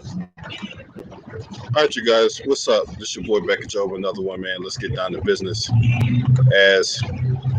All right, you guys, what's up? This your boy Becky Joe, another one, man. Let's get down to business. As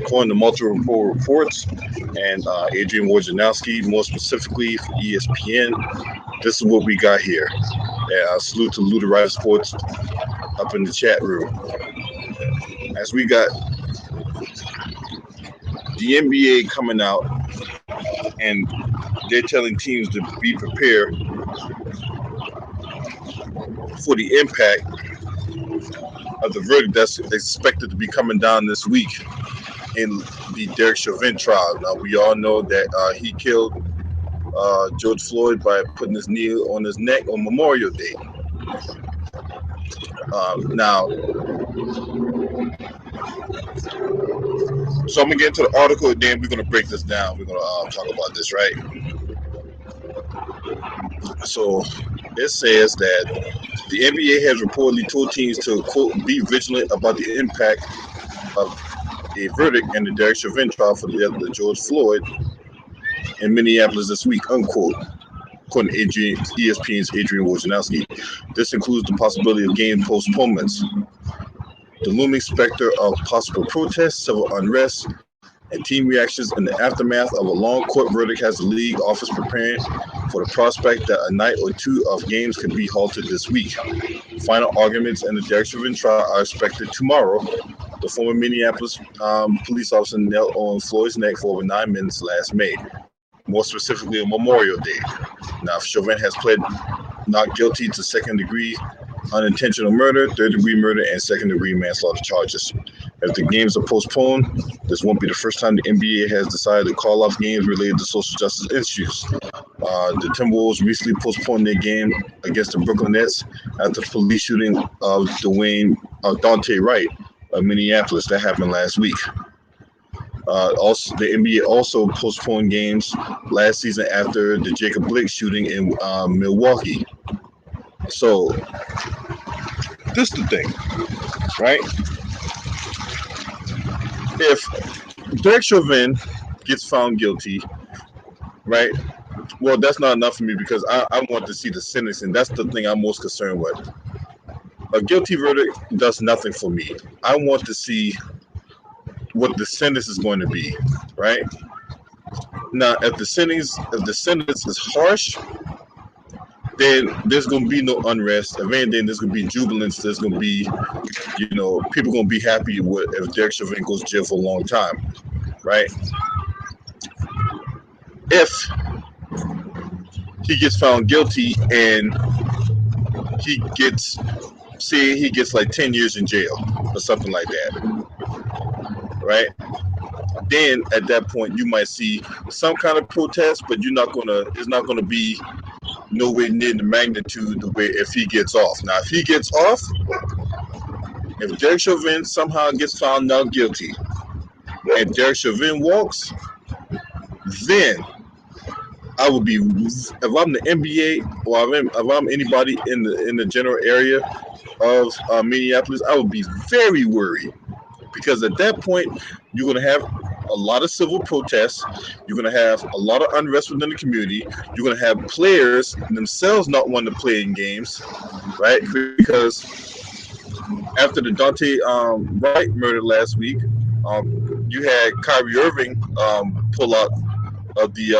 according to multiple reports and Adrian Wojnarowski, more specifically for ESPN, this is what we got here. Salute to Luderitis Sports up in the chat room. As we got the NBA coming out and they're telling teams to be prepared for the impact of the verdict that's expected to be coming down this week in the Derek Chauvin trial. Now, we all know that he killed George Floyd by putting his knee on his neck on Memorial Day. Now, so I'm gonna get into the article, and then we're gonna break this down. We're gonna talk about this, right? So it says that the NBA has reportedly told teams to, quote, be vigilant about the impact of a verdict in the Derek Chauvin trial for the death of George Floyd in Minneapolis this week, unquote, according to ESPN's Adrian Wojnarowski. This includes the possibility of game postponements, the looming specter of possible protests, civil unrest, and team reactions in the aftermath of a long court verdict has the league office preparing for the prospect that a night or two of games could be halted this week. Final arguments in the Derek Chauvin trial are expected tomorrow. The former Minneapolis police officer knelt on Floyd's neck for over 9 minutes last May, more specifically on Memorial Day. Now, Chauvin has pled not guilty to second-degree unintentional murder, third-degree murder, and second-degree manslaughter charges. If the games are postponed, this won't be the first time the NBA has decided to call off games related to social justice issues. The Timberwolves recently postponed their game against the Brooklyn Nets after the police shooting of Dante Wright of Minneapolis that happened last week. Also, the NBA also postponed games last season after the Jacob Blake shooting in Milwaukee. So, this is the thing, right? If Derek Chauvin gets found guilty, right? Well, that's not enough for me because I want to see the sentence, and that's the thing I'm most concerned with. A guilty verdict does nothing for me. I want to see what the sentence is going to be, right? Now, if the sentence is harsh, then there's going to be no unrest. If anything, there's going to be jubilance. There's going to be, people going to be happy if Derek Chauvin goes to jail for a long time, right? If he gets found guilty and he gets like 10 years in jail or something like that, right? Then at that point, you might see some kind of protest, but it's not gonna be nowhere near the magnitude the way if he gets off. Now, if he gets off, if Derek Chauvin somehow gets found not guilty, and Derek Chauvin walks, then I would be, if I'm the NBA or if I'm anybody in the general area of Minneapolis, I would be very worried because at that point you're going to have a lot of civil protests. You're going to have a lot of unrest within the community. You're going to have players themselves not wanting to play in games, right? Because after the Dante Wright murder last week, you had Kyrie Irving pull out of the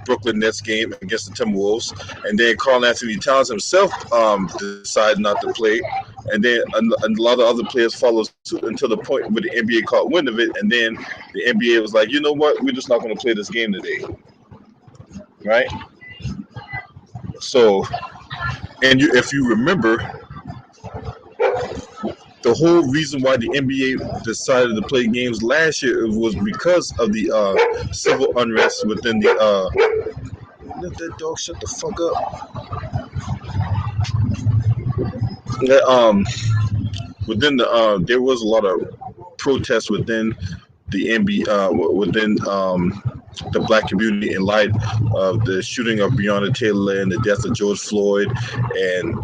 Brooklyn Nets game against the Timberwolves, and then Karl Anthony Towns himself decided not to play, and then a lot of other players followed suit until the point where the NBA caught wind of it, and then the NBA was like, you know what, we're just not going to play this game today, right? So, and if you remember, the whole reason why the NBA decided to play games last year was because of the civil unrest within the let that dog shut the fuck up. Within the there was a lot of protests within the NBA within the black community in light of the shooting of Breonna Taylor and the death of George Floyd, and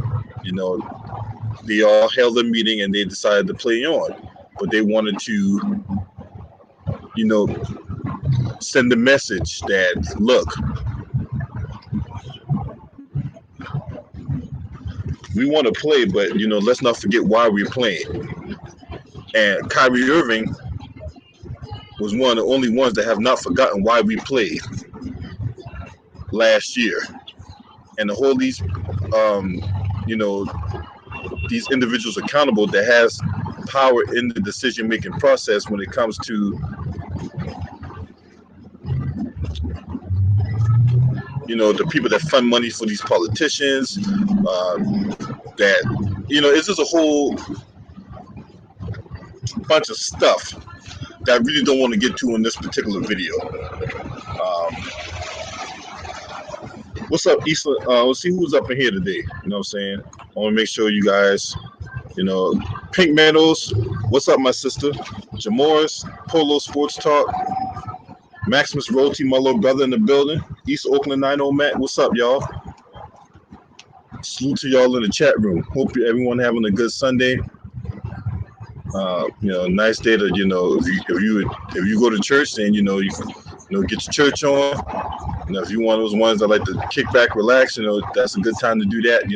they all held a meeting and they decided to play on, but they wanted to, send a message that, look, We want to play, but let's not forget why we're playing. And Kyrie Irving was one of the only ones that have not forgotten why we played last year. And to hold you know, these individuals accountable that has power in the decision-making process when it comes to, the people that fund money for these politicians, that, it's just a whole bunch of stuff that I really don't want to get to in this particular video. What's up, Eastland? Let's see who's up in here today. You know what I'm saying? I want to make sure you guys, Pink Meadows, what's up, my sister? Jamoris, Polo Sports Talk, Maximus Roti, my little brother in the building. East Oakland 90 Matt, what's up, y'all? Salute to y'all in the chat room. Hope everyone having a good Sunday. Nice day to, if you go to church, then you get your church on. If you're one of those ones that like to kick back, relax, that's a good time to do that.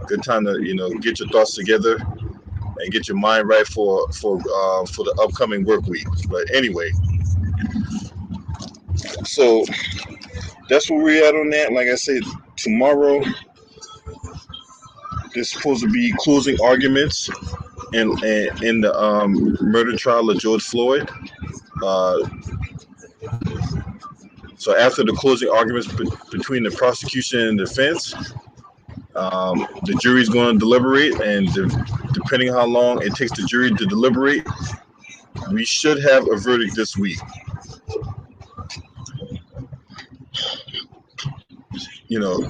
Good time to get your thoughts together and get your mind right for the upcoming work week. But anyway, so that's where we're at on that. Like I said, tomorrow there's supposed to be closing arguments in the murder trial of George Floyd. So after the closing arguments between the prosecution and the defense, the jury's going to deliberate, and depending on how long it takes the jury to deliberate, we should have a verdict this week.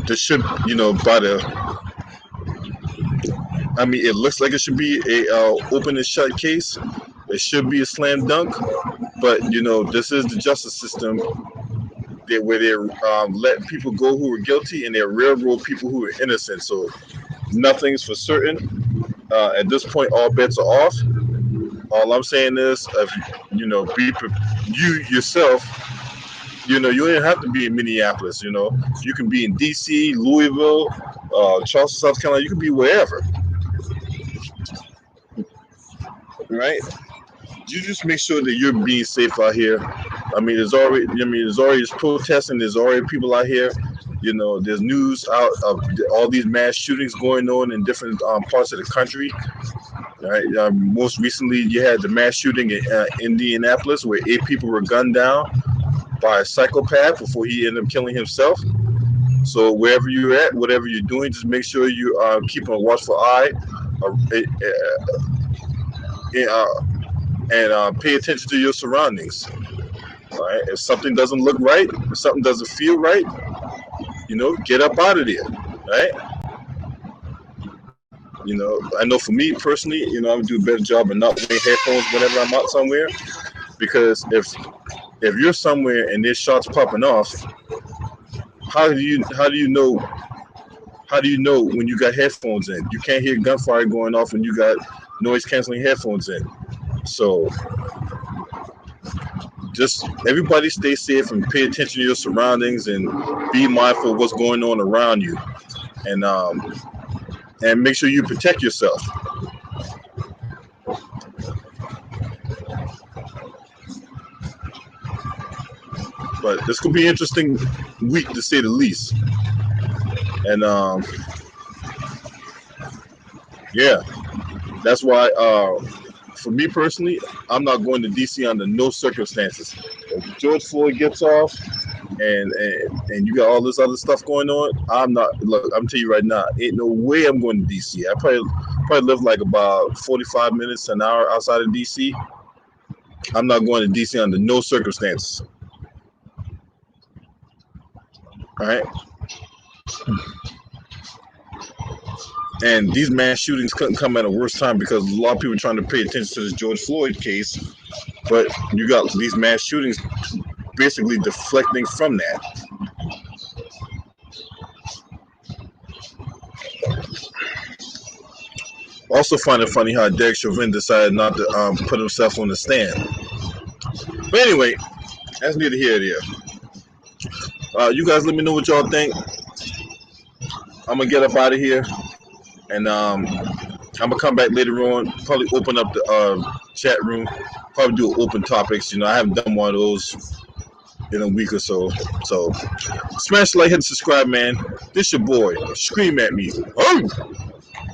This should, it looks like it should be a open and shut case. It should be a slam dunk, but this is the justice system where they let people go who are guilty and they railroad people who are innocent. So nothing's for certain. At this point, all bets are off. All I'm saying is, you yourself, you don't have to be in Minneapolis. You can be in D.C., Louisville, Charleston, South Carolina. You can be wherever, right? You just make sure that you're being safe out here. There's already protesting. There's already people out here. There's news out of all these mass shootings going on in different parts of the country. Right. Most recently, you had the mass shooting in Indianapolis, where 8 people were gunned down by a psychopath before he ended up killing himself. So wherever you're at, whatever you're doing, just make sure you keep a watchful eye. And pay attention to your surroundings. All right? If something doesn't look right, if something doesn't feel right, get up out of there. Right? I know for me personally, I would do a better job of not wearing headphones whenever I'm out somewhere, because if you're somewhere and there's shots popping off, how do you know when you got headphones in? You can't hear gunfire going off when you got noise canceling headphones in. So just everybody stay safe and pay attention to your surroundings and be mindful of what's going on around you, and make sure you protect yourself. But this could be an interesting week, to say the least. And that's why for me personally, I'm not going to DC under no circumstances. If George Floyd gets off and you got all this other stuff going on, I'm not. Look, I'm telling you right now, ain't no way I'm going to DC. I probably live like about 45 minutes to an hour outside of DC. I'm not going to DC under no circumstances. All right. And these mass shootings couldn't come at a worse time, because a lot of people are trying to pay attention to this George Floyd case, but you got these mass shootings basically deflecting from that. Also find it funny how Derek Chauvin decided not to put himself on the stand. But anyway, that's neither here nor there. You guys let me know what y'all think. I'm going to get up out of here. And I'm gonna come back later on. Probably open up the chat room. Probably do open topics. I haven't done one of those in a week or so. So smash the like, hit the subscribe, man. This your boy. Scream at me. Oh!